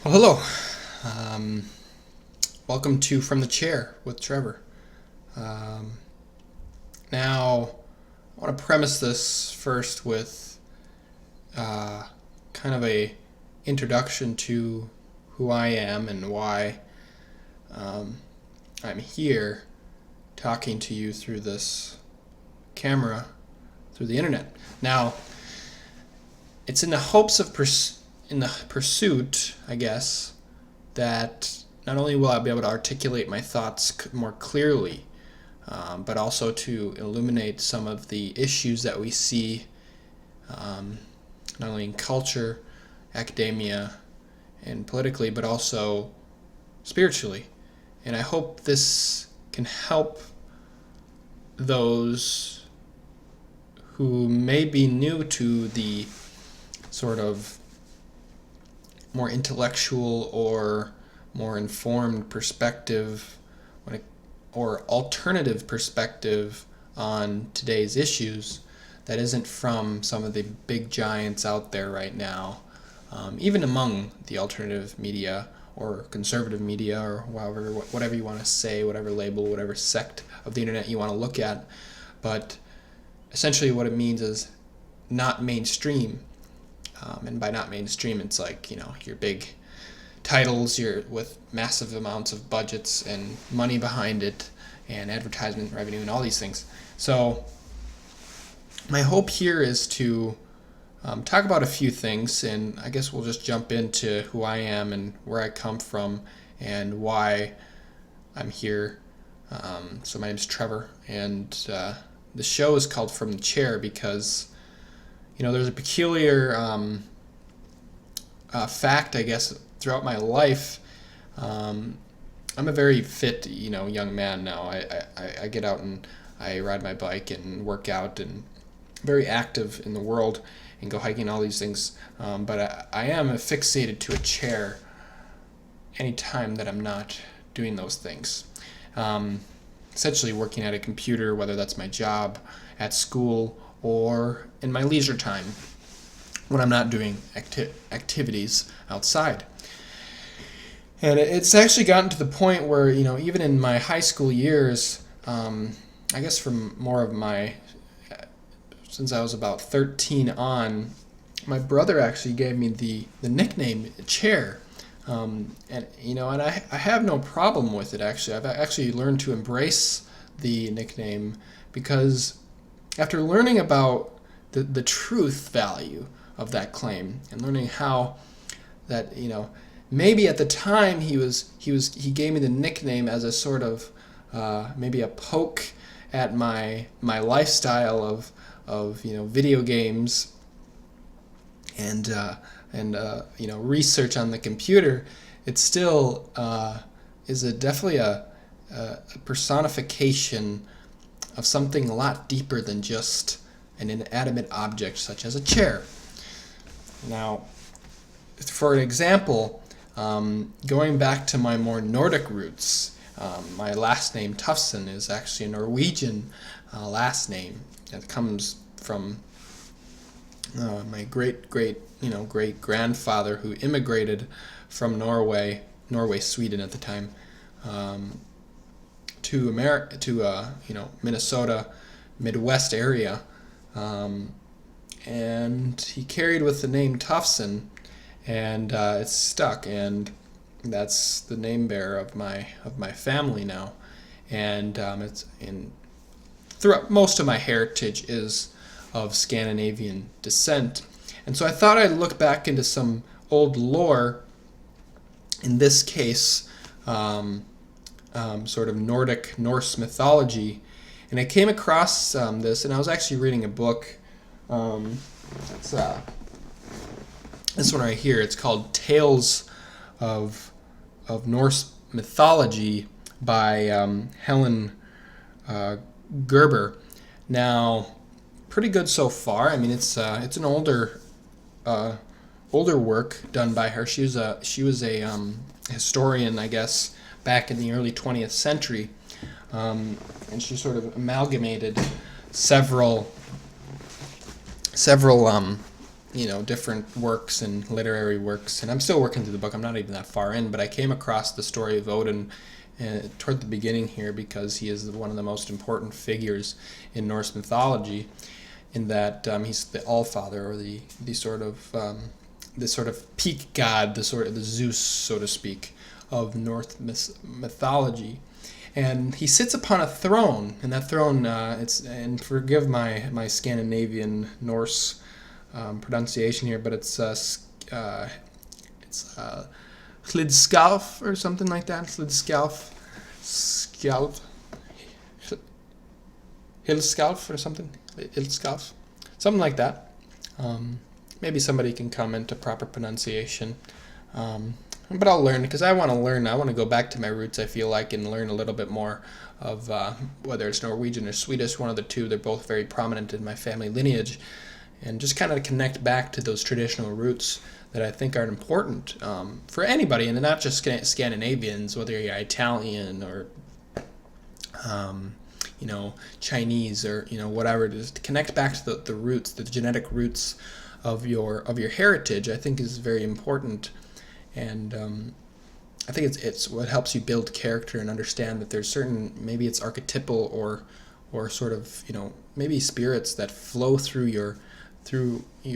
Well, hello. Um, Welcome to From the Chair with Trevor. Um, Now, I want to premise this first with uh, kind of a introduction to who I am and why um, I'm here talking to you through this camera, through the internet. Now, it's in the hopes of in the pursuit, I guess, that not only will I be able to articulate my thoughts more clearly, but also to illuminate some of the issues that we see um, not only in culture, academia, and politically, but also spiritually. And I hope this can help those who may be new to the sort of more intellectual or more informed perspective or alternative perspective on today's issues that isn't from some of the big giants out there right now, even among the alternative media or conservative media or whatever you want to say, whatever label, whatever sect of the internet you want to look at. But essentially what it means is not mainstream. And by not mainstream, it's like, your big titles, with massive amounts of budgets and money behind it and advertisement revenue and all these things. So my hope here is to talk about a few things, and I guess we'll just jump into who I am and where I come from and why I'm here. So my name's Trevor, and the show is called From the Chair because there's a peculiar fact, I guess, throughout my life. I'm a very fit, young man now. I get out and I ride my bike and work out and very active in the world and go hiking, all these things. But I am fixated to a chair anytime that I'm not doing those things. Essentially working at a computer, whether that's my job, at school, or in my leisure time when I'm not doing activities outside. And it's actually gotten to the point where, even in my high school years, I guess from more of since I was about 13 on, my brother actually gave me the nickname Chair. And I have no problem with it, actually. I've actually learned to embrace the nickname because after learning about the truth value of that claim and learning how that, maybe at the time he gave me the nickname as a sort of maybe a poke at my lifestyle of video games and research on the computer. It still is definitely a personification of something a lot deeper than just an inanimate object such as a chair. Now, for an example, going back to my more Nordic roots, my last name Tufson is actually a Norwegian last name. It comes from my great grandfather who immigrated from Norway, Sweden at the time, to Minnesota, Midwest area, and he carried with the name Tufson, and it's stuck, and that's the name bearer of my family now, and it's in throughout most of my heritage is of Scandinavian descent, and so I thought I'd look back into some old lore. In this case, sort of Norse mythology, and I came across this, and I was actually reading a book. It's this one right here. It's called Tales of Norse Mythology by Helen Gerber. Now, pretty good so far. I mean, it's an older work done by her. She was a historian, I guess, back in the early 20th century, and she sort of amalgamated several different works and literary works, and I'm still working through the book. I'm not even that far in, but I came across the story of Odin toward the beginning here because he is one of the most important figures in Norse mythology, in that he's the Allfather, or the sort of peak god, the Zeus, so to speak, of Norse mythology. And he sits upon a throne, and that throne, and forgive my Scandinavian Norse pronunciation here, but it's Hlidskjalf or something like that. Hlidskjalf or something. Hlidskjalf, something like that. Maybe somebody can comment a proper pronunciation. But I'll learn, because I want to learn. I want to go back to my roots, I feel like, and learn a little bit more of whether it's Norwegian or Swedish, one of the two. They're both very prominent in my family lineage. And just kind of connect back to those traditional roots that I think are important for anybody, and not just Scandinavians, whether you're Italian or Chinese or whatever it is. To connect back to the roots, the genetic roots of your heritage, I think is very important. And I think it's what helps you build character and understand that there's certain, maybe it's archetypal or sort of maybe spirits that flow through your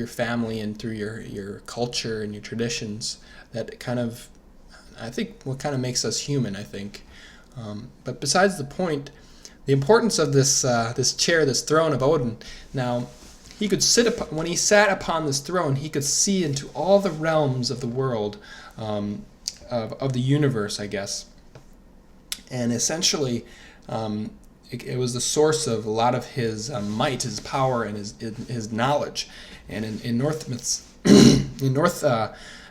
family and through your culture and your traditions, that kind of, I think, what kind of makes us human, I think. But besides the point, the importance of this chair, this throne of Odin. Now, he could when he sat upon this throne, he could see into all the realms of the world, of the universe, I guess. And essentially, it was the source of a lot of his might, his power, and his knowledge. And in North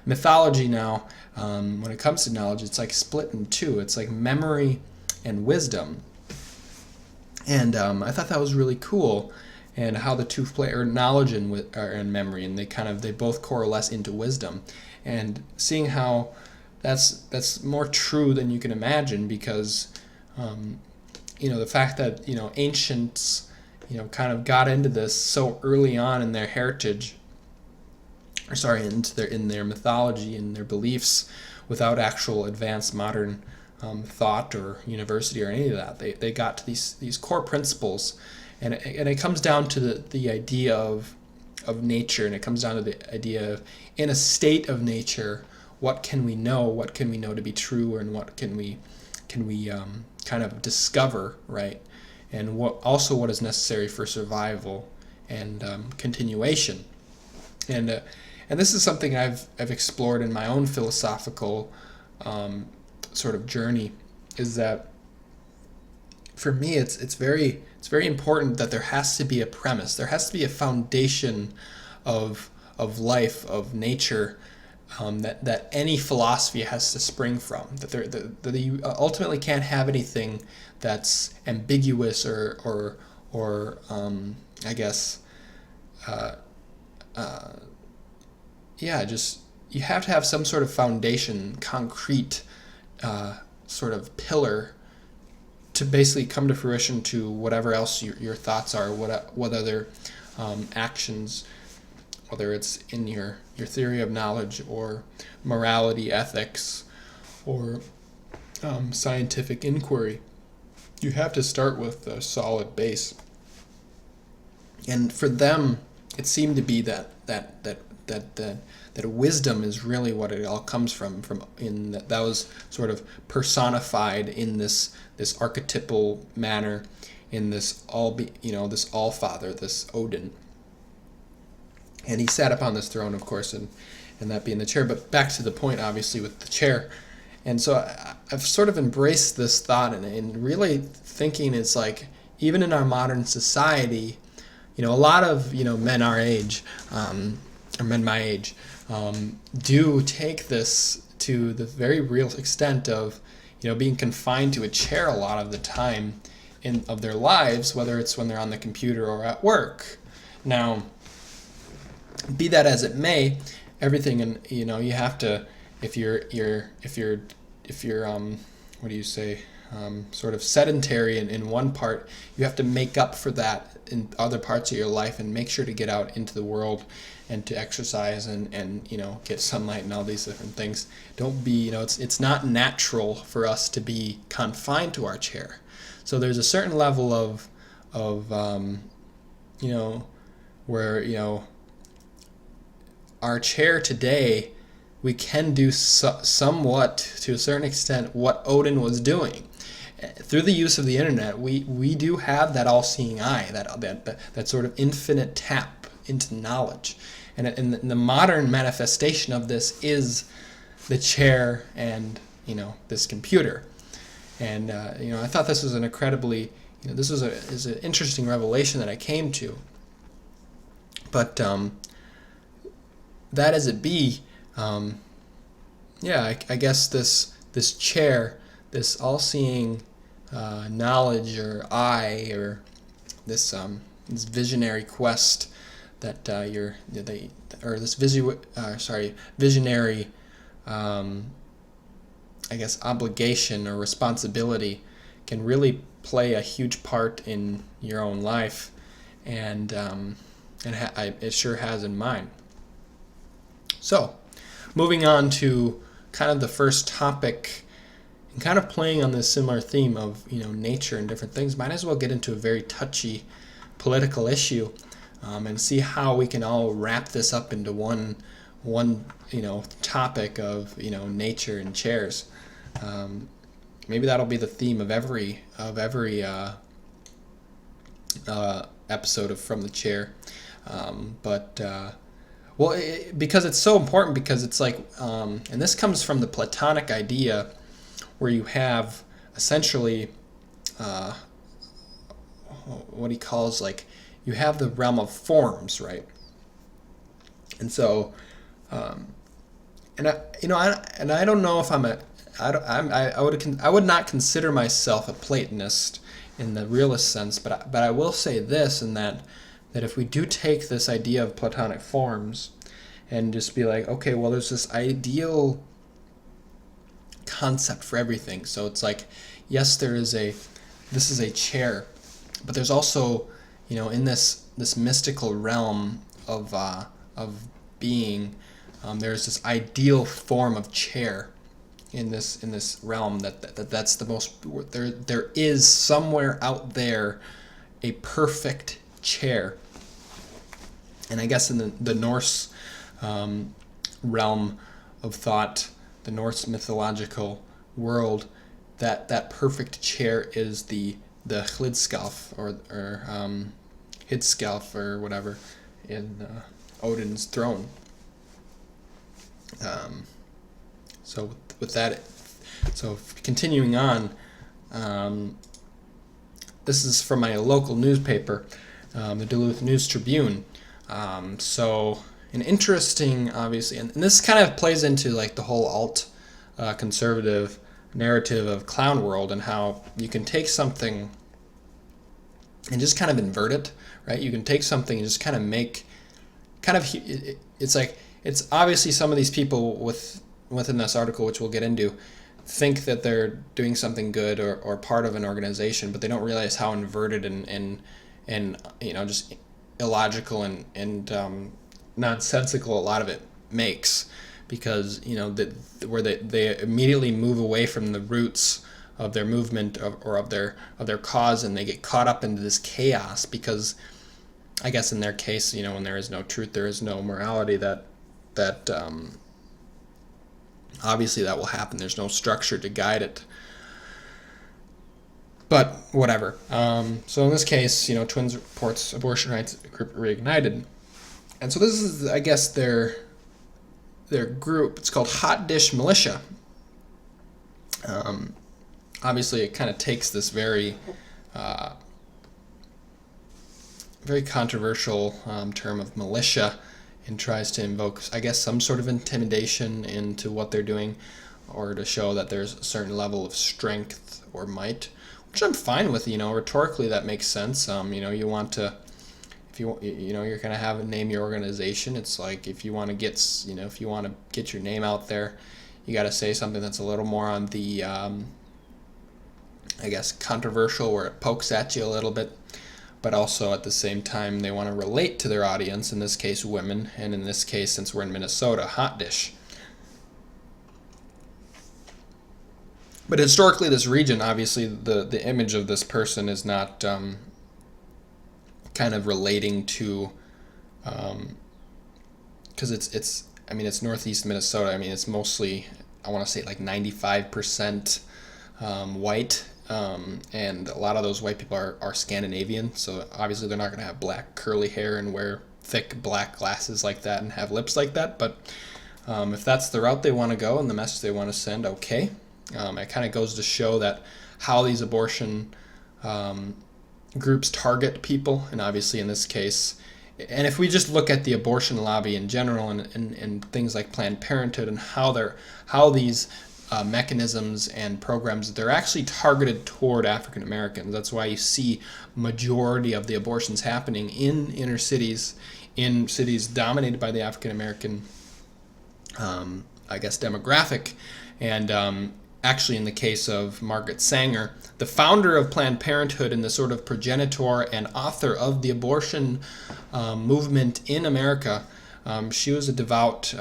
mythology now, when it comes to knowledge, it's like split in two. It's like memory and wisdom. And I thought that was really cool, and how the two play, or knowledge and memory, and they both coalesce into wisdom. And seeing how that's more true than you can imagine, because the fact that ancients kind of got into this so early on in their heritage, in their mythology and their beliefs, without actual advanced modern thought or university or any of that. They got to these core principles, and it comes down to the idea of nature, and it comes down to the idea of, in a state of nature, what can we know to be true, and what can we kind of discover, right? And what is necessary for survival and continuation. And this is something I've explored in my own philosophical sort of journey, is that for me it's very important that there has to be a premise, there has to be a foundation of life, of nature, that any philosophy has to spring from. That you ultimately can't have anything that's ambiguous or I guess just, you have to have some sort of foundation, concrete sort of pillar, to basically come to fruition to whatever else your thoughts are, what other actions, whether it's in your theory of knowledge or morality, ethics, or scientific inquiry. You have to start with a solid base. And for them, it seemed to be that wisdom is really what it all comes from in that was sort of personified in this archetypal manner, in this this Allfather, this Odin. And he sat upon this throne, of course, and that being the chair. But back to the point, obviously, with the chair. And so I've sort of embraced this thought, and really thinking it's like, even in our modern society, a lot of men our age, or men my age, do take this to the very real extent of being confined to a chair a lot of the time of their lives, whether it's when they're on the computer or at work. Now, be that as it may, everything, and you have to, if you're what do you say, sort of sedentary in one part, you have to make up for that in other parts of your life and make sure to get out into the world and to exercise and get sunlight and all these different things. Don't be, it's not natural for us to be confined to our chair. So there's a certain level of where, our chair today, we can do somewhat, to a certain extent, what Odin was doing. Through the use of the internet, we do have that all-seeing eye, that sort of infinite tap into knowledge. And the modern manifestation of this is the chair and, this computer. And, I thought this was an incredibly, this is an interesting revelation that I came to. But that as it be, I guess this chair, this all-seeing knowledge or eye, or this visionary quest that visionary I guess obligation or responsibility can really play a huge part in your own life, and it sure has in mine. So, moving on to kind of the first topic, and kind of playing on this similar theme of nature and different things, might as well get into a very touchy political issue, and see how we can all wrap this up into one topic of nature and chairs. Maybe that'll be the theme of every episode of From the Chair. Because it's so important, because it's like, and this comes from the Platonic idea, where you have essentially what he calls, like, you have the realm of forms, right? And so, I don't know if I would not consider myself a Platonist in the realist sense, but I will say this, in that if we do take this idea of Platonic forms and just be like, okay, well, there's this ideal concept for everything. So it's like, yes, this is a chair, but there's also, in this mystical realm of being, there's this ideal form of chair in this realm that's the most, there is somewhere out there a perfect chair. And I guess in the Norse realm of thought, the Norse mythological world, that perfect chair is the Hlidskjalf or Hlidskjalf or whatever in Odin's throne. So with that, so continuing on, this is from my local newspaper, the Duluth News Tribune. So an interesting, obviously, and this kind of plays into like the whole alt conservative narrative of clown world, and how you can take something and just kind of invert it, right? You can take something and just kind of make, it's like, it's obviously some of these people within this article, which we'll get into, think that they're doing something good or part of an organization, but they don't realize how inverted and just illogical and nonsensical a lot of it makes, because where they immediately move away from the roots of their movement or of their cause, and they get caught up into this chaos, because I guess in their case, when there is no truth, there is no morality, that obviously that will happen. There's no structure to guide it. But whatever. So in this case, Twins reports abortion rights group reignited, and so this is, I guess, their group. It's called Hot Dish Militia. Obviously, it kind of takes this very controversial term of militia and tries to invoke, I guess, some sort of intimidation into what they're doing, or to show that there's a certain level of strength or might, which I'm fine with. Rhetorically that makes sense. You want to, if you're gonna name your organization, it's like, if you want to get your name out there, you got to say something that's a little more on the I guess, controversial, where it pokes at you a little bit, but also at the same time they want to relate to their audience, in this case women, and in this case, since we're in Minnesota, hot dish. But historically, this region, obviously, the image of this person is not kind of relating to, because it's northeast Minnesota. I mean, it's mostly, I want to say like 95% white, and a lot of those white people are Scandinavian, so obviously they're not going to have black curly hair and wear thick black glasses like that and have lips like that, but if that's the route they want to go and the message they want to send, okay. It kind of goes to show that how these abortion groups target people, and obviously in this case, and if we just look at the abortion lobby in general, and things like Planned Parenthood, and how these mechanisms and programs, they're actually targeted toward African Americans. That's why you see majority of the abortions happening in inner cities, in cities dominated by the African American, I guess, demographic. And actually, in the case of Margaret Sanger, the founder of Planned Parenthood and the sort of progenitor and author of the abortion movement in America, she was a devout,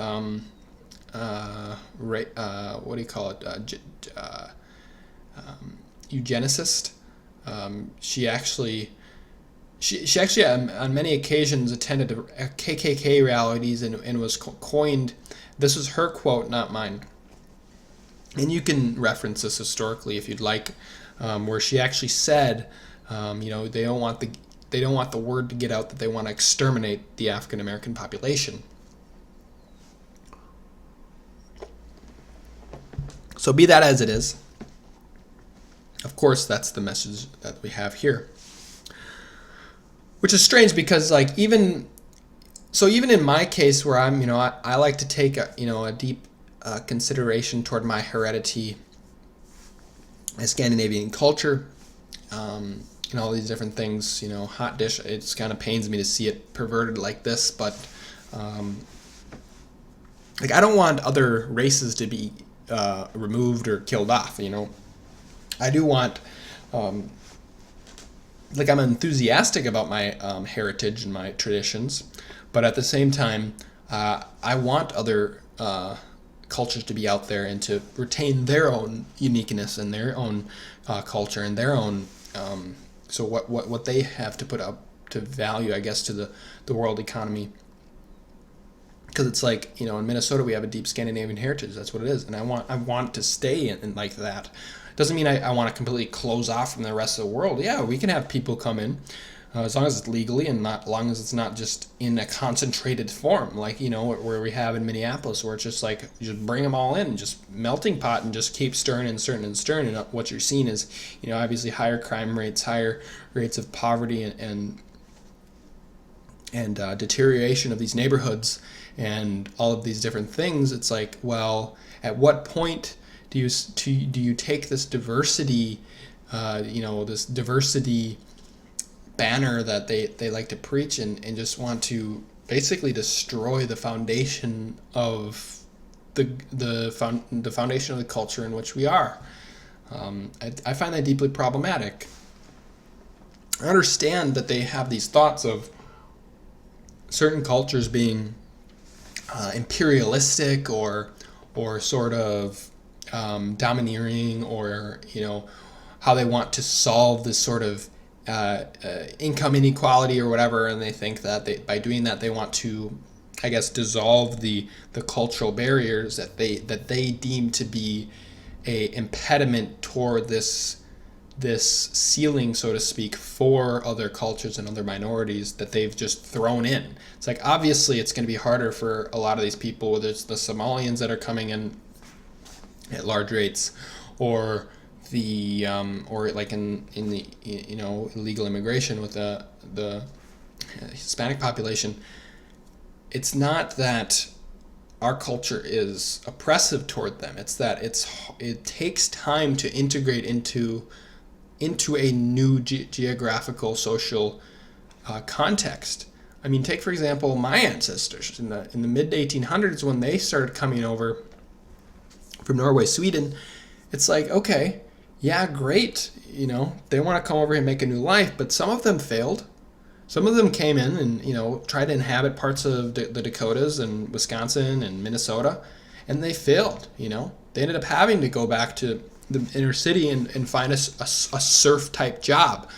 what do you call it, eugenicist. She actually on many occasions attended KKK rallies and was coined, this was her quote, not mine, and you can reference this historically if you'd like, where she actually said, they don't want the word to get out that they want to exterminate the African American population. So be that as it is, of course that's the message that we have here, which is strange because even in my case where I'm, I like to take a deep consideration toward my heredity as Scandinavian culture, and all these different things, hot dish, it kind of pains me to see it perverted like this, but I don't want other races to be removed or killed off. I do want, I'm enthusiastic about my heritage and my traditions, but at the same time, I want other cultures to be out there and to retain their own uniqueness and their own culture and their own, so what they have to put up to value, I guess, to the world economy. Because it's like, in Minnesota we have a deep Scandinavian heritage. That's what it is, and I want to stay in like that. Doesn't mean I want to completely close off from the rest of the world. Yeah, we can have people come in, as long as it's legally and not, as long as it's not just in a concentrated form, like where we have in Minneapolis, where it's just like you just bring them all in, just melting pot, and just keep stirring and stirring and stirring. And what you're seeing is, obviously higher crime rates, higher rates of poverty, and deterioration of these neighborhoods, and all of these different things. It's like, well, at what point do you take this diversity, this diversity banner that they like to preach, and just want to basically destroy the foundation of the foundation of the culture in which we are? I find that deeply problematic. I understand that they have these thoughts of certain cultures being imperialistic or sort of domineering, or how they want to solve this sort of income inequality or whatever, and they think that by doing that they want to, I guess, dissolve the cultural barriers that they deem to be a impediment toward this ceiling, so to speak, for other cultures and other minorities that they've just thrown in. It's like, obviously it's going to be harder for a lot of these people, whether it's the Somalians that are coming in at large rates, or the or like in the illegal immigration with the Hispanic population. It's not that our culture is oppressive toward them. It's that it takes time to integrate into a new geographical, social context. I mean, take for example my ancestors in the mid 1800s, when they started coming over from Norway, Sweden. It's like, okay, yeah, great. They want to come over here and make a new life, but some of them failed. Some of them came in and tried to inhabit parts of the Dakotas and Wisconsin and Minnesota, and they failed. They ended up having to go back to the inner city and find a serf type job,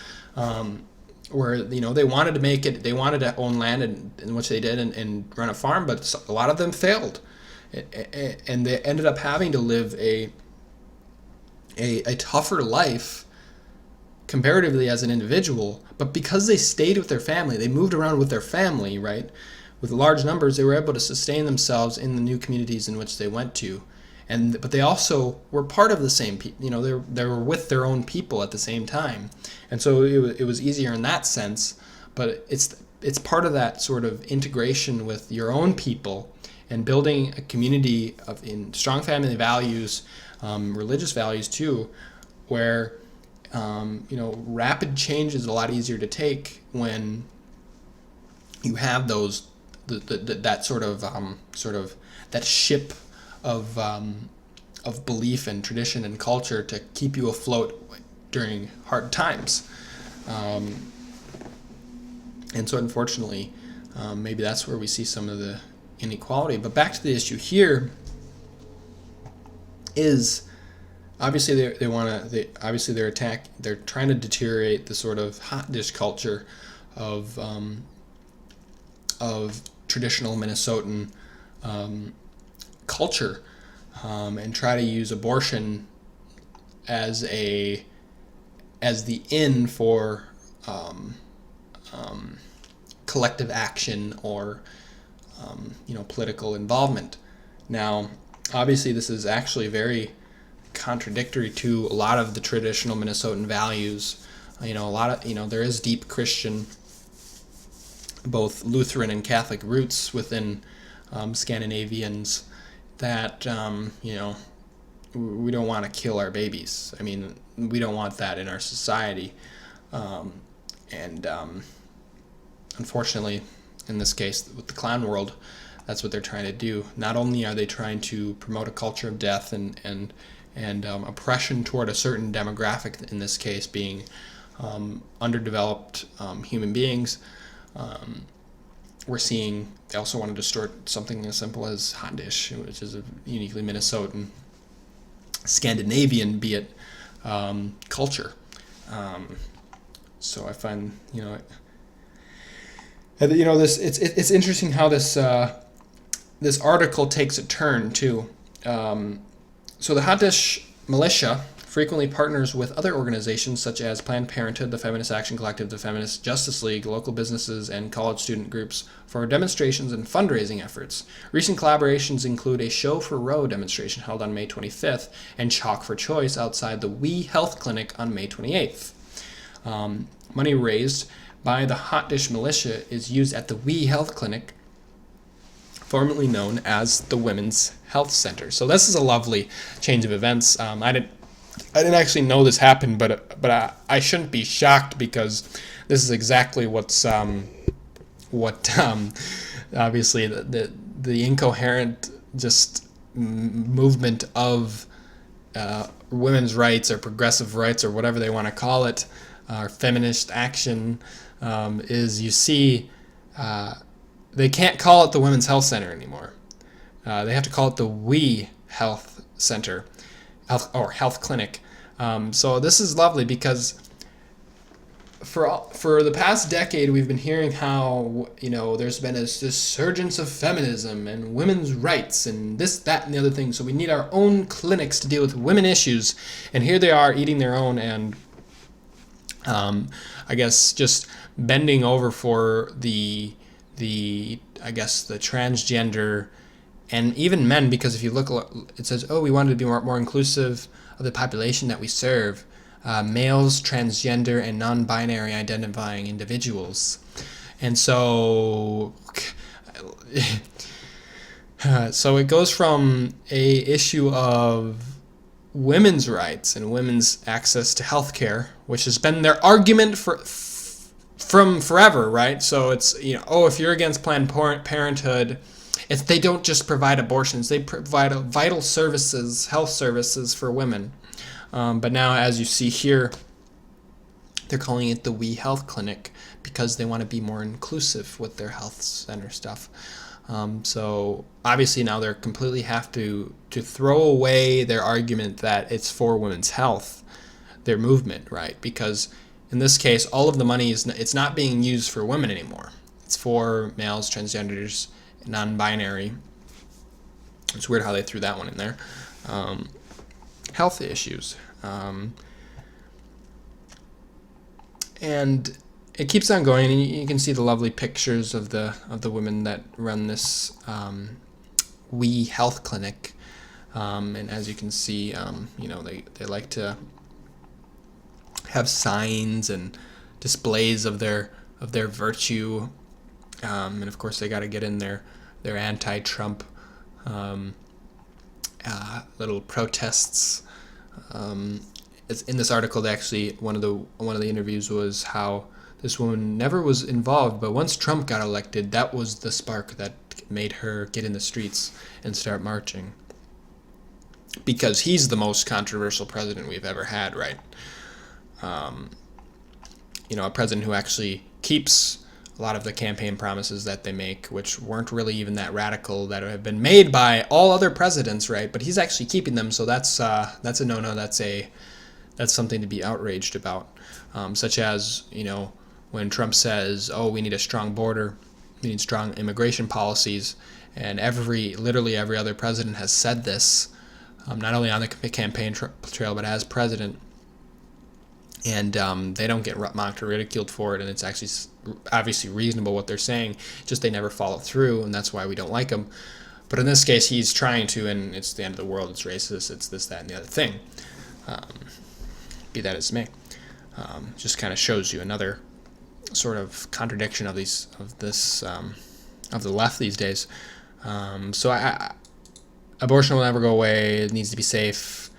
where they wanted to make it. They wanted to own land, in which they did, and run a farm, but a lot of them failed, and they ended up having to live a tougher life comparatively as an individual, but because they stayed with their family, they moved around with their family, right? With large numbers, they were able to sustain themselves in the new communities in which they went to, but they also were part of the same people. They were with their own people at the same time, and so it was easier in that sense. But it's part of that sort of integration with your own people and building a community in strong family values, religious values too, where rapid change is a lot easier to take when you have that sort of that ship of belief and tradition and culture to keep you afloat during hard times. And so unfortunately, maybe that's where we see some of the inequality. But back to the issue here is, obviously they're trying to deteriorate the sort of hot dish culture of traditional Minnesotan culture, and try to use abortion as the in for collective action or political involvement. Now, obviously, this is actually very contradictory to a lot of the traditional Minnesotan values. There is deep Christian, both Lutheran and Catholic roots within Scandinavians that we don't want to kill our babies. I mean, we don't want that in our society, and unfortunately, in this case with the clown world, that's what they're trying to do. Not only are they trying to promote a culture of death and oppression toward a certain demographic, in this case being underdeveloped human beings, we're seeing they also want to distort something as simple as hot dish, which is a uniquely Minnesotan, Scandinavian, be it, culture. So I find this it's interesting how this article takes a turn too. So the hot dish militia frequently partners with other organizations such as Planned Parenthood, the Feminist Action Collective, the Feminist Justice League, local businesses, and college student groups for demonstrations and fundraising efforts. Recent collaborations include a Show for Roe demonstration held on May 25th and Chalk for Choice outside the We Health Clinic on May 28th. Money raised by the Hot Dish Militia is used at the We Health Clinic, formerly known as the Women's Health Center. So this is a lovely change of events. I didn't actually know this happened, but I shouldn't be shocked, because this is exactly what obviously the incoherent just movement of women's rights or progressive rights or whatever they want to call it, or feminist action, is you see they can't call it the Women's Health Center anymore. They have to call it the We Health Center, health clinic. So this is lovely, because for the past decade we've been hearing how there's been this resurgence of feminism and women's rights and this, that, and the other thing. So we need our own clinics to deal with women issues, and here they are eating their own and I guess just bending over for the transgender and even men, because if you look, it says, we wanted to be more inclusive of the population that we serve, males, transgender, and non-binary identifying individuals. And so so it goes from a issue of women's rights and women's access to healthcare, which has been their argument from forever, right? So it's, if you're against Planned Parenthood, they don't just provide abortions, they provide vital services, health services for women. But now, as you see here, they're calling it the We Health Clinic because they want to be more inclusive with their health center stuff. So obviously now they're completely have to throw away their argument that it's for women's health, their movement, right? Because in this case, all of the money it's not being used for women anymore. It's for males, transgenders, non-binary. It's weird how they threw that one in there. Health issues. And it keeps on going, and you can see the lovely pictures of the women that run this We Health Clinic. And as you can see, they like to have signs and displays of their virtue, and of course they got to get in their anti-Trump little protests. It's in this article, actually, one of the interviews was how this woman never was involved, but once Trump got elected, that was the spark that made her get in the streets and start marching. Because he's the most controversial president we've ever had, right? A president who actually keeps a lot of the campaign promises that they make, which weren't really even that radical, that have been made by all other presidents, right? But he's actually keeping them, so that's a no-no. That's something to be outraged about, such as, when Trump says, we need a strong border, we need strong immigration policies, and literally every other president has said this, not only on the campaign trail, but as president, and they don't get mocked or ridiculed for it, and it's actually obviously reasonable what they're saying, just they never follow through, and that's why we don't like them. But in this case, he's trying to, and it's the end of the world, it's racist, it's this, that, and the other thing. Be that as may, just kind of shows you another sort of contradiction of the left these days. So abortion will never go away. It needs to be safe.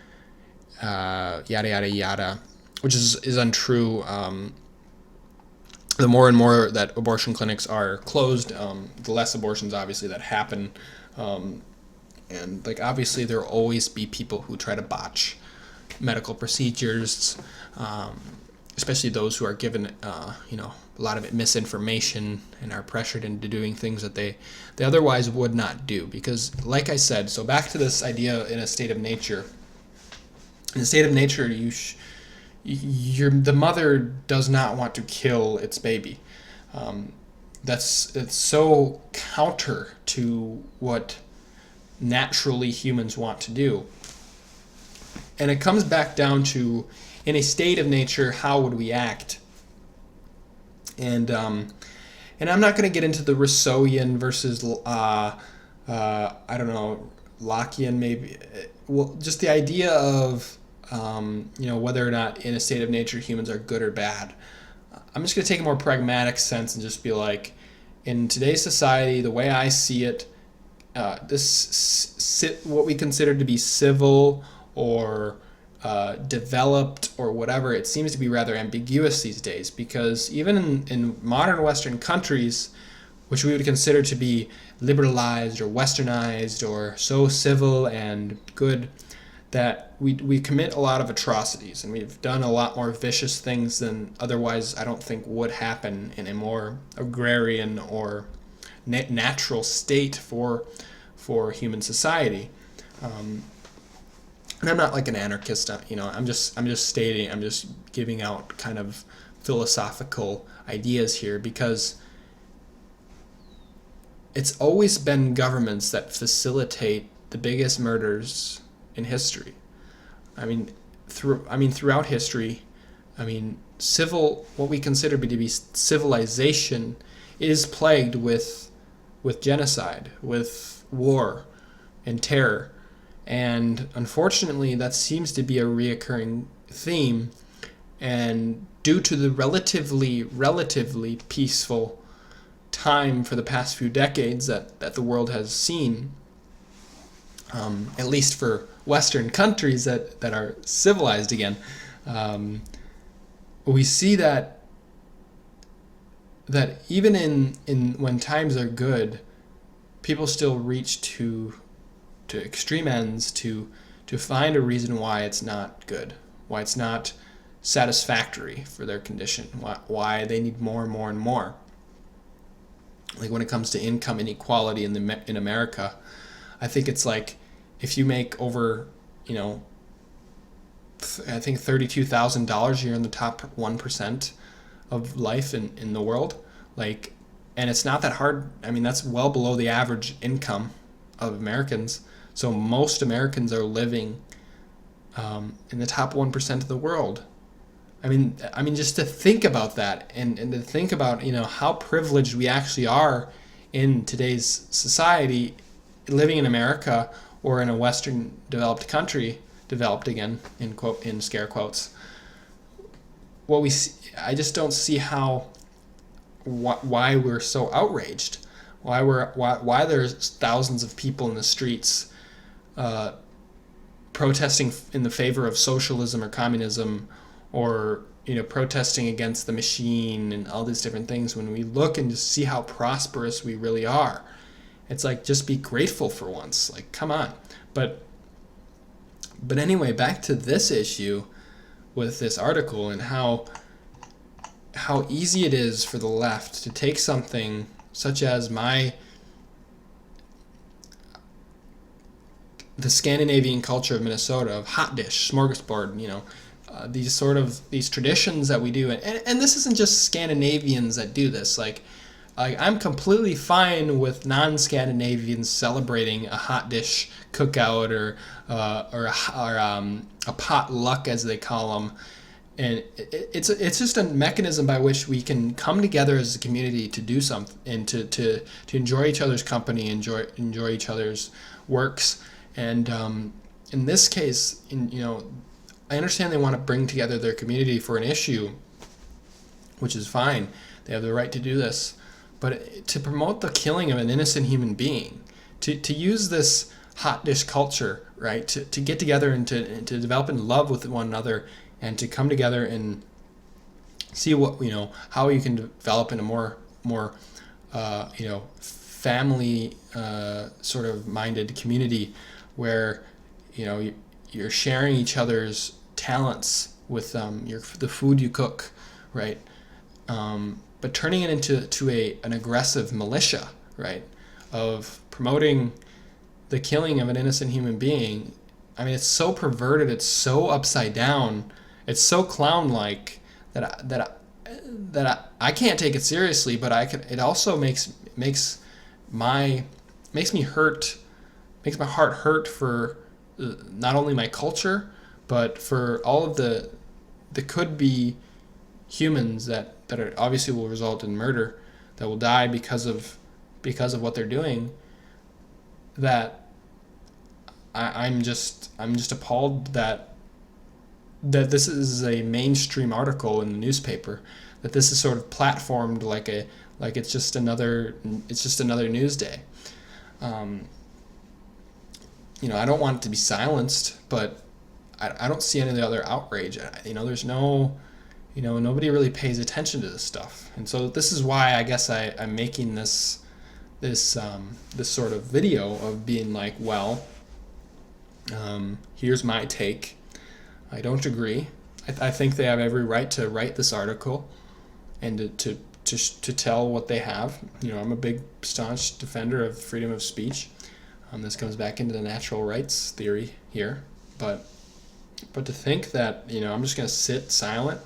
Yada yada yada, which is untrue. The more and more that abortion clinics are closed, the less abortions obviously that happen, and obviously there will always be people who try to botch medical procedures, especially those who are given a lot of misinformation and are pressured into doing things that they otherwise would not do. Because, like I said, so back to this idea in a state of nature. In a state of nature, the mother does not want to kill its baby. It's so counter to what naturally humans want to do. And it comes back down to, in a state of nature, how would we act? And I'm not going to get into the Rousseauian versus, Lockean maybe. Well, just the idea of, whether or not in a state of nature humans are good or bad. I'm just going to take a more pragmatic sense and just be like, in today's society, the way I see it, what we consider to be civil or developed or whatever, it seems to be rather ambiguous these days, because even in modern Western countries, which we would consider to be liberalized or westernized or so civil and good, that we commit a lot of atrocities, and we've done a lot more vicious things than otherwise I don't think would happen in a more agrarian or natural state for human society. And I'm not like an anarchist, I'm just stating, I'm just giving out kind of philosophical ideas here, because it's always been governments that facilitate the biggest murders in history. Throughout history, what we consider to be civilization is plagued with genocide, with war and terror. And unfortunately, that seems to be a reoccurring theme. And due to the relatively peaceful time for the past few decades that the world has seen, at least for Western countries that are civilized again, we see that even in when times are good, people still reach to extreme ends to find a reason why it's not good, why it's not satisfactory for their condition, why they need more and more and more. Like when it comes to income inequality in America, I think it's like if you make over, I think $32,000, you're in the top 1% of life in the world. Like, and it's not that hard. I mean, that's well below the average income of Americans. So most Americans are living in the top 1% of the world. I mean, just to think about that and to think about, how privileged we actually are in today's society, living in America or in a Western developed country, developed again in scare quotes. What we see, I just don't see why we're so outraged, why there's thousands of people in the streets protesting in the favor of socialism or communism, or protesting against the machine and all these different things, when we look and just see how prosperous we really are. It's like, just be grateful for once. Like, come on. But anyway, back to this issue with this article and how easy it is for the left to take something such as the Scandinavian culture of Minnesota, of hot dish, smorgasbord, these traditions that we do, and this isn't just Scandinavians that do this. Like I'm completely fine with non-Scandinavians celebrating a hot dish cookout or a potluck, as they call them, and it's just a mechanism by which we can come together as a community to do something and to enjoy each other's company, enjoy each other's works, and in this case, I understand they want to bring together their community for an issue, which is fine. They have the right to do this. But to promote the killing of an innocent human being, to use this hot dish culture, right, to get together and to develop in love with one another, and to come together and see what, how you can develop in a more family sort of minded community where, you're sharing each other's talents with the food you cook, right? But turning it into an aggressive militia, right, of promoting the killing of an innocent human being. I mean, it's so perverted, it's so upside down, it's so clown-like that I can't take it seriously. But it also makes my heart hurt for not only my culture, but for all of the could-be humans that are obviously will result in murder, that will die because of what they're doing. That I'm just appalled that this is a mainstream article in the newspaper, that this is sort of platformed like it's just another news day. I don't want it to be silenced, but I don't see any of the other outrage. There's no, nobody really pays attention to this stuff, and so this is why I guess I'm making this sort of video of being like, well, here's my take. I don't agree. I think they have every right to write this article and to tell what they have. I'm a big staunch defender of freedom of speech. This comes back into the natural rights theory here, but to think that I'm just going to sit silent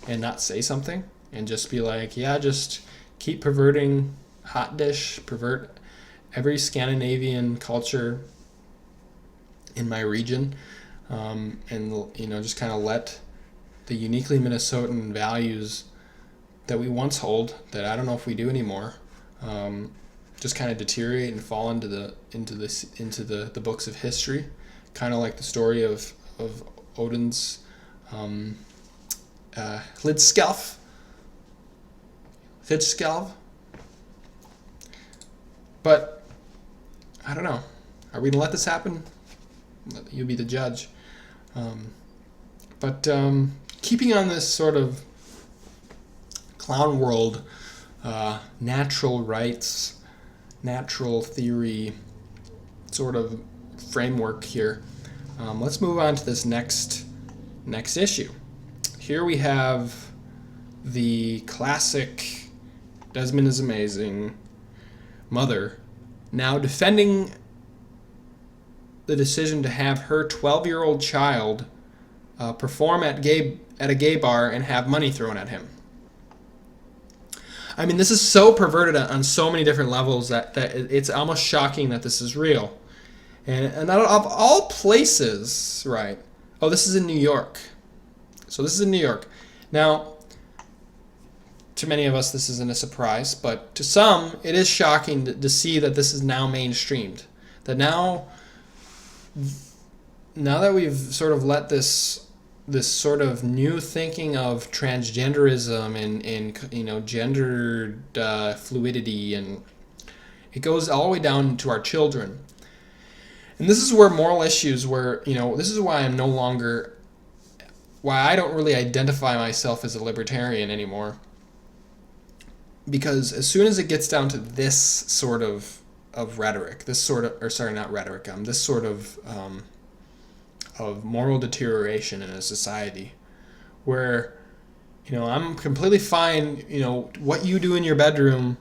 and not say something and just be like, yeah, just keep perverting hot dish, pervert every Scandinavian culture in my region, and just kind of let the uniquely Minnesotan values that we once hold, that I don't know if we do anymore, just kind of deteriorate and fall into the books of history, kind of like the story of Odin's Hlidskjalf. But I don't know. Are we gonna let this happen? You be the judge. But keeping on this sort of clown world, natural rights, natural theory sort of framework here, let's move on to this next Next issue. Here we have the classic Desmond is amazing mother now defending the decision to have her 12-year-old child perform at a gay bar and have money thrown at him. I mean, this is so perverted on so many different levels that it's almost shocking that this is real. And of all places, right? Oh, this is in New York. So this is in New York. Now, to many of us, this isn't a surprise, but to some, it is shocking to see that this is now mainstreamed. That now that we've sort of let this sort of new thinking of transgenderism and gendered fluidity, and it goes all the way down to our children. And this is where moral issues, this is why I don't really identify myself as a libertarian anymore. Because as soon as it gets down to this sort of rhetoric, this sort of moral deterioration in a society, where I'm completely fine. What you do in your bedroom,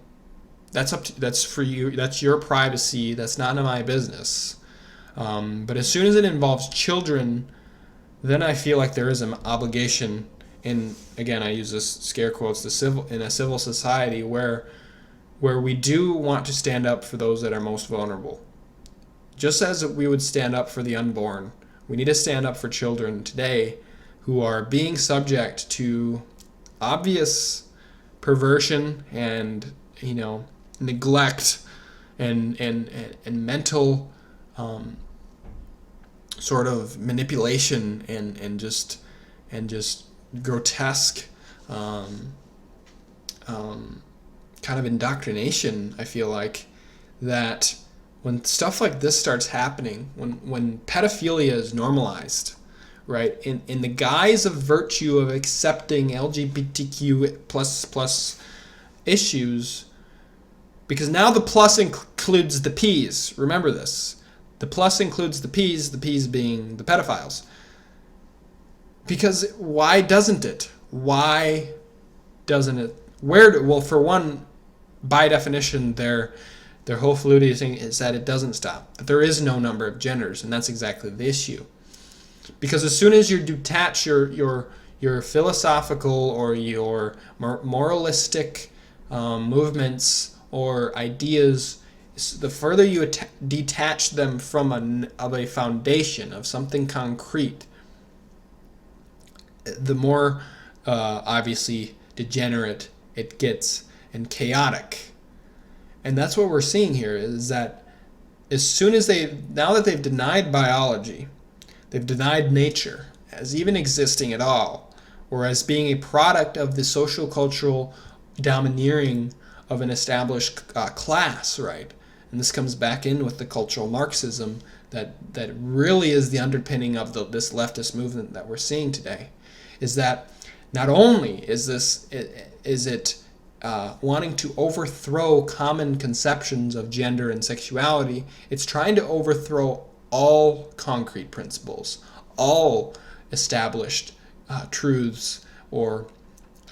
that's for you. That's your privacy. That's none of my business. But as soon as it involves children, then I feel like there is an obligation. And again, I use this scare quotes, in a civil society where we do want to stand up for those that are most vulnerable. Just as we would stand up for the unborn, we need to stand up for children today who are being subject to obvious perversion and neglect and mental sort of manipulation and just grotesque kind of indoctrination. I feel like that when stuff like this starts happening, when pedophilia is normalized, right, in the guise of virtue of accepting LGBTQ plus issues, because now the plus includes the P's. Remember this. The plus includes the P's being the pedophiles. Because why doesn't it? Why doesn't it? Well, for one, by definition, their whole fluidity thing is that it doesn't stop. That there is no number of genders, and that's exactly the issue. Because as soon as you detach your philosophical or your moralistic movements or ideas, the further you detach them from a foundation of something concrete, the more obviously degenerate it gets and chaotic. And that's what we're seeing here, is that as soon as now that they've denied biology, they've denied nature as even existing at all, or as being a product of the social cultural domineering of an established class, right? And this comes back in with the cultural Marxism that really is the underpinning of this leftist movement that we're seeing today. Is that not only is it wanting to overthrow common conceptions of gender and sexuality, it's trying to overthrow all concrete principles, all established truths or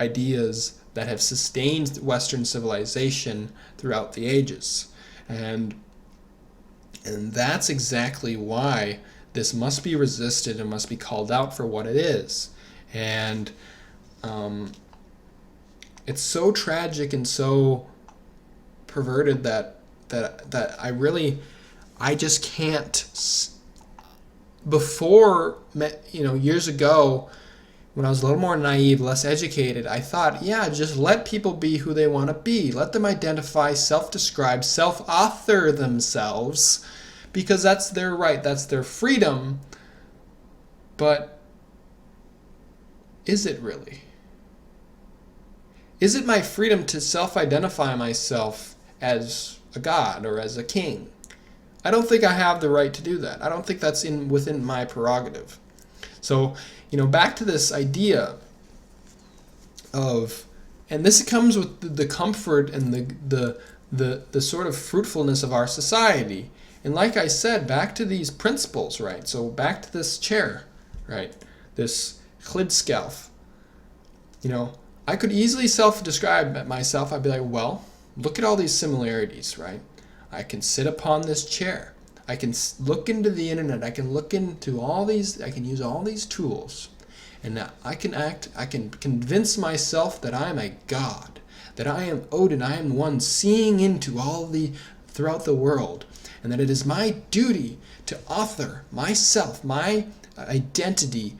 ideas that have sustained Western civilization throughout the ages. And that's exactly why this must be resisted and must be called out for what it is. And it's so tragic and so perverted that I just can't. Before, years ago, when I was a little more naive, less educated, I thought, just let people be who they want to be. Let them identify, self-describe, self-author themselves, because that's their right, that's their freedom. But is it really? Is it my freedom to self-identify myself as a god or as a king? I don't think I have the right to do that. I don't think that's within my prerogative. So, back to this idea of, and this comes with the comfort and the sort of fruitfulness of our society. And like I said, back to these principles, right? So back to this chair, right? This Hlidskjalf. I could easily self-describe myself. I'd be like, well, look at all these similarities, right? I can sit upon this chair. I can look into the internet. I can look into all these. I can use all these tools. And I can convince myself that I am a god, that I am Odin, I am the one seeing into throughout the world, and that it is my duty to author myself, my identity,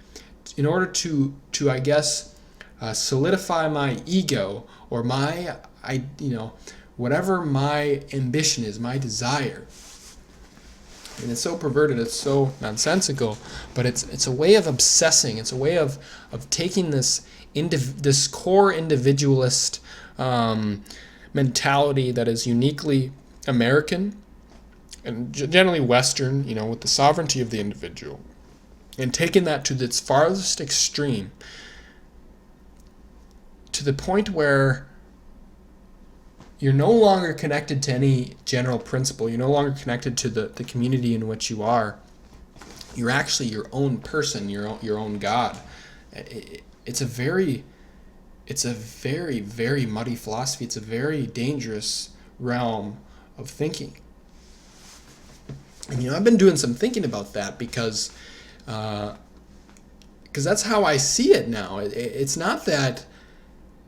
in order to I guess, solidify my ego, or whatever my ambition is, my desire. And it's so perverted, it's so nonsensical, but it's a way of obsessing. It's a way of taking this core individualist mentality that is uniquely American and generally Western, with the sovereignty of the individual, and taking that to its farthest extreme, to the point where you're no longer connected to any general principle. You're no longer connected to the community in which you are. You're actually your own person, your own God. It's a very, very muddy philosophy. It's a very dangerous realm of thinking. And I've been doing some thinking about that because that's how I see it now. It's not that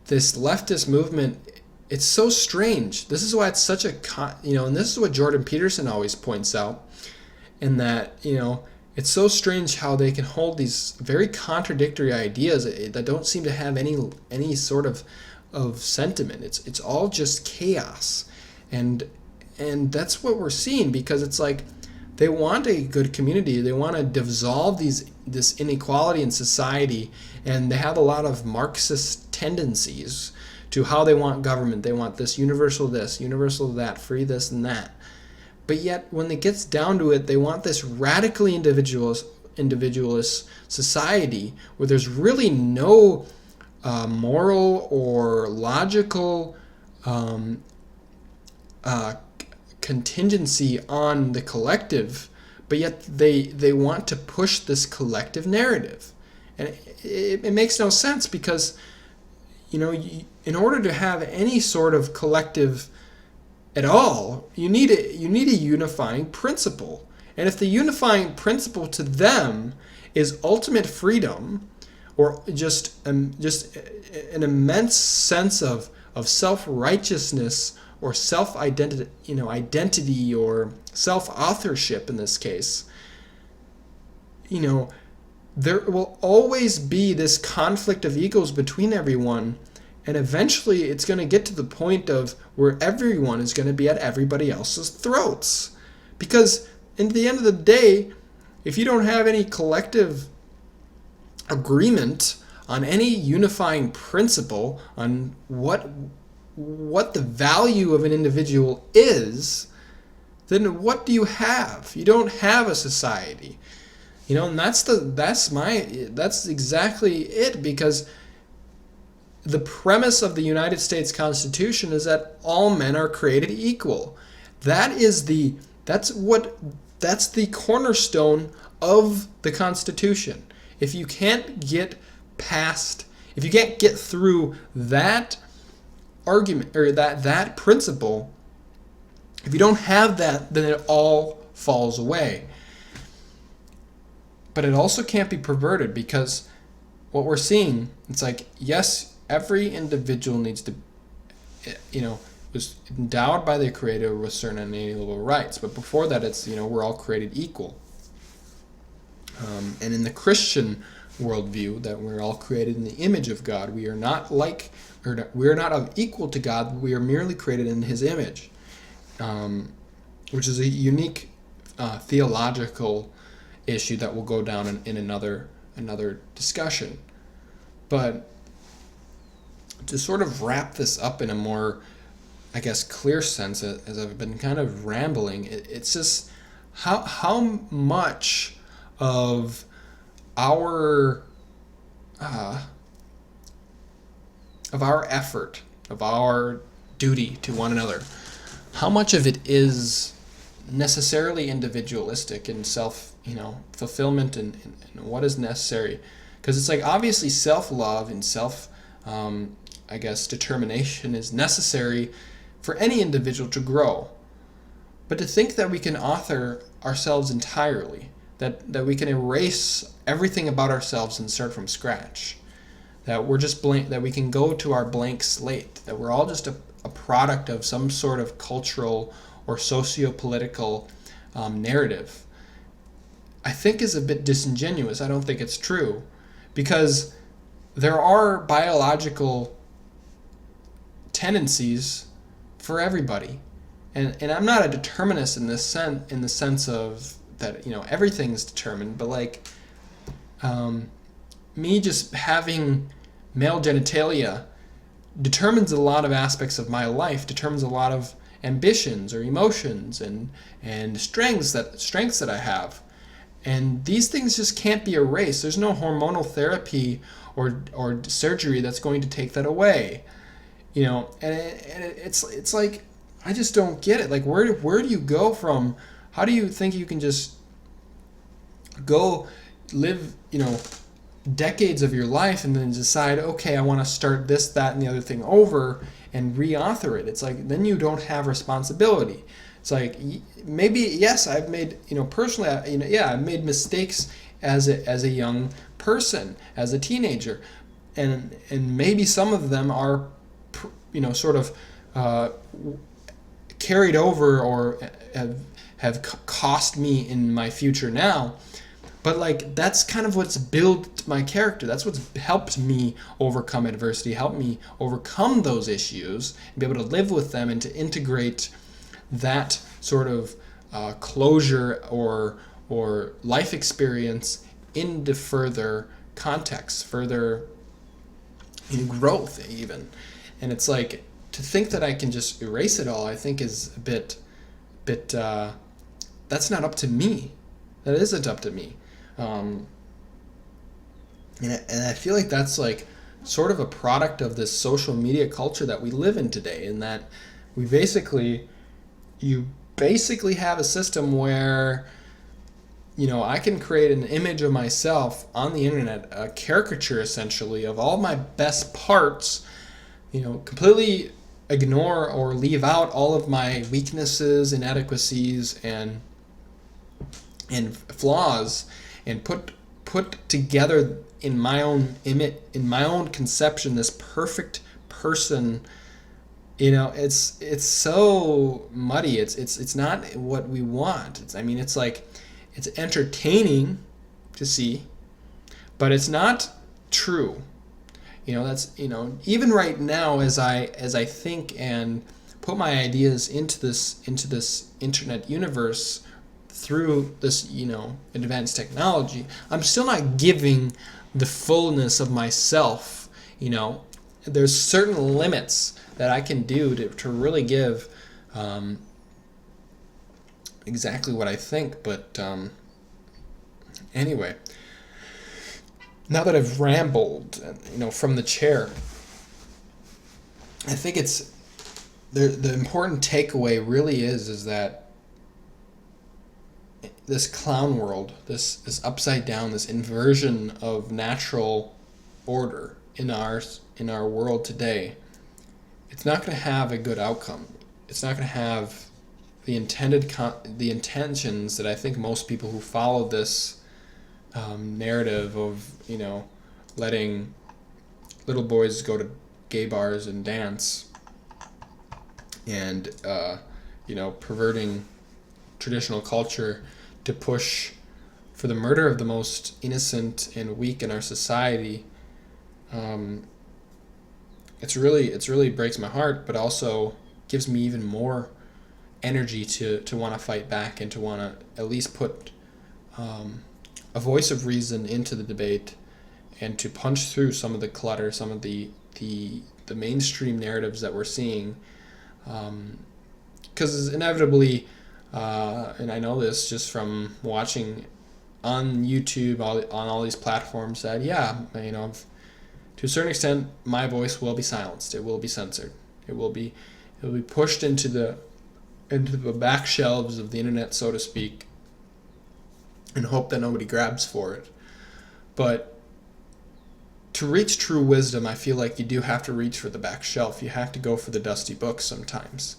this leftist movement. It's so strange. This is why it's such a, and this is what Jordan Peterson always points out, in that, it's so strange how they can hold these very contradictory ideas that don't seem to have any sort of sentiment. It's all just chaos. And that's what we're seeing, because it's like they want a good community. They want to dissolve this inequality in society, and they have a lot of Marxist tendencies to how they want government. They want this, universal that, free this and that. But yet, when it gets down to it, they want this radically individualist society where there's really no moral or logical contingency on the collective, but yet they want to push this collective narrative. And it makes no sense, because in order to have any sort of collective at all, you need a unifying principle. And if the unifying principle to them is ultimate freedom, or just an immense sense of self-righteousness, or self-identity, identity, or self-authorship in this case, there will always be this conflict of egos between everyone, and eventually it's going to get to the point of where everyone is going to be at everybody else's throats. Because in the end of the day, if you don't have any collective agreement on any unifying principle on what the value of an individual is, then what do you have? You don't have a society. And that's exactly it, because the premise of the United States Constitution is that all men are created equal. That's the cornerstone of the Constitution. If you can't get through that argument, or that principle, if you don't have that, then it all falls away. But it also can't be perverted, because what we're seeing, it's like, yes, every individual needs to, was endowed by the Creator with certain inalienable rights. But before that, it's, we're all created equal. And in the Christian worldview, that we're all created in the image of God. We are not we are not equal to God. We are merely created in His image, which is a unique theological issue that will go down in another discussion. But to sort of wrap this up in a more, I guess, clear sense, as I've been kind of rambling, it's just how much of our effort, of our duty to one another, how much of it is necessarily individualistic and self fulfillment, and what is necessary. Because it's like, obviously self-love and determination is necessary for any individual to grow. But to think that we can author ourselves entirely, that we can erase everything about ourselves and start from scratch, that we're just blank, that we can go to our blank slate, that we're all just a product of some sort of cultural or socio-political narrative, I think is a bit disingenuous. I don't think it's true, because there are biological tendencies for everybody. And I'm not a determinist in the sense of that, everything's determined, but like me just having male genitalia determines a lot of aspects of my life, determines a lot of ambitions or emotions and strengths that I have. And these things just can't be erased. There's no hormonal therapy or surgery that's going to take that away. And it's like, I just don't get it. Like, where do you go from? How do you think you can just go live, decades of your life and then decide, okay, I want to start this, that, and the other thing over and re-author it? It's like, then you don't have responsibility. It's like, maybe, yes, I've made, personally, I've made mistakes as a young person, as a teenager, and maybe some of them are, sort of carried over or have cost me in my future now. But like, that's kind of what's built my character. That's what's helped me overcome adversity, helped me overcome those issues and be able to live with them and to integrate that sort of closure or life experience into further context, further growth even. And it's like, to think that I can just erase it all, I think is a bit that's not up to me. That isn't up to me. And I feel like that's like sort of a product of this social media culture that we live in today, in that you basically have a system where, I can create an image of myself on the internet, a caricature essentially of all my best parts, completely ignore or leave out all of my weaknesses, inadequacies, and flaws, and put together in my own image, in my own conception, this perfect person. It's so muddy. It's not what we want. It's like, it's entertaining to see, but it's not true. That's, even right now, as I think and put my ideas into this internet universe through this, advanced technology, I'm still not giving the fullness of myself. There's certain limits that I can do to really give exactly what I think. But anyway, now that I've rambled, from the chair, I think it's the important takeaway really is that this clown world, this upside down, this inversion of natural order in our world today, it's not going to have a good outcome. It's not going to have the intentions that I think most people who follow this narrative of, letting little boys go to gay bars and dance, and perverting traditional culture to push for the murder of the most innocent and weak in our society. It's really breaks my heart, but also gives me even more energy to want to fight back and to want to at least put a voice of reason into the debate, and to punch through some of the clutter, some of the mainstream narratives that we're seeing, because inevitably, and I know this just from watching on YouTube, on all these platforms, that to a certain extent, my voice will be silenced. It will be censored. It will be pushed into the back shelves of the internet, so to speak, and hope that nobody grabs for it. But to reach true wisdom, I feel like you do have to reach for the back shelf. You have to go for the dusty books sometimes,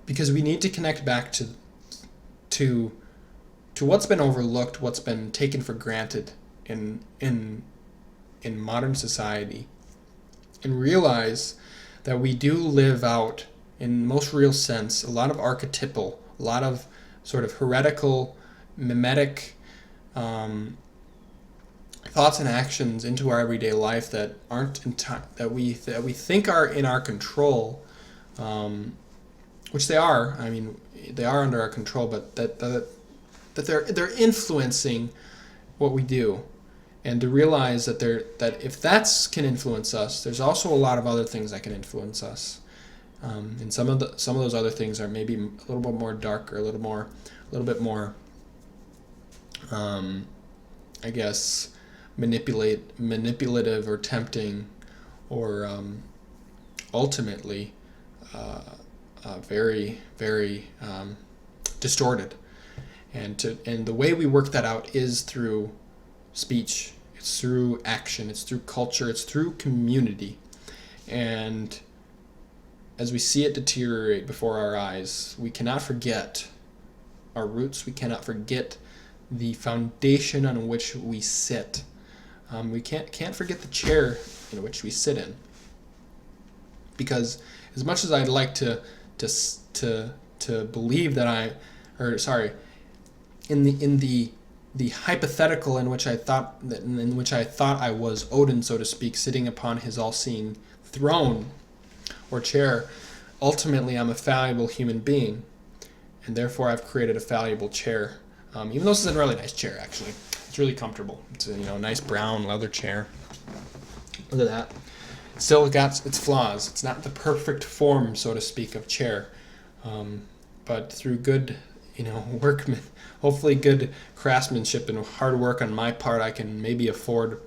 because we need to connect back to what's been overlooked, what's been taken for granted in modern society, and realize that we do live out, in most real sense, a lot of archetypal, a lot of sort of heretical, mimetic thoughts and actions into our everyday life that aren't that we think are in our control, which they are. I mean, they are under our control, but that they're influencing what we do. And to realize that if that can influence us, there's also a lot of other things that can influence us. And some of those other things are maybe a little bit more dark, or a little bit more, I guess, manipulative or tempting, or ultimately very, very distorted. And the way we work that out is through speech, it's through action, it's through culture, it's through community. And as we see it deteriorate before our eyes, we cannot forget our roots, we cannot forget the foundation on which we sit. We can't forget the chair in which we sit in. Because as much as I'd like to believe that in the hypothetical in which I thought I was Odin, so to speak, sitting upon his all-seeing throne or chair, ultimately I'm a fallible human being, and therefore I've created a fallible chair. Even though this is a really nice chair, actually, it's really comfortable. It's a nice brown leather chair. Look at that. It's still got its flaws. It's not the perfect form, so to speak, of chair, but through good, workman, hopefully good craftsmanship and hard work on my part, I can maybe afford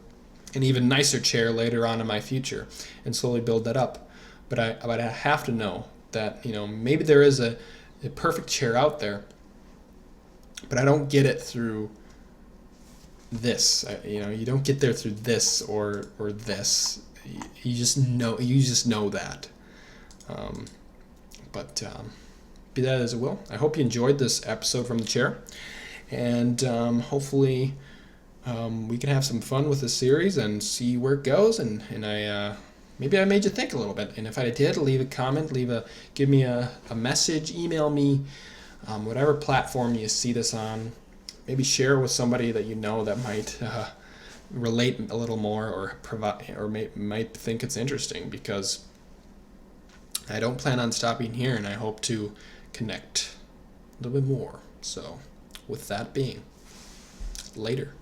an even nicer chair later on in my future and slowly build that up. But I have to know that maybe there is a perfect chair out there, but I don't get it through this. You don't get there through this or this. You just know that. But be that as it will, I hope you enjoyed this episode from the chair, and hopefully we can have some fun with this series and see where it goes. And I maybe I made you think a little bit. And if I did, leave a comment, give me a message, email me, whatever platform you see this on. Maybe share with somebody that that might relate a little more, or might think it's interesting, because I don't plan on stopping here, and I hope to connect a little bit more. So with that being, later.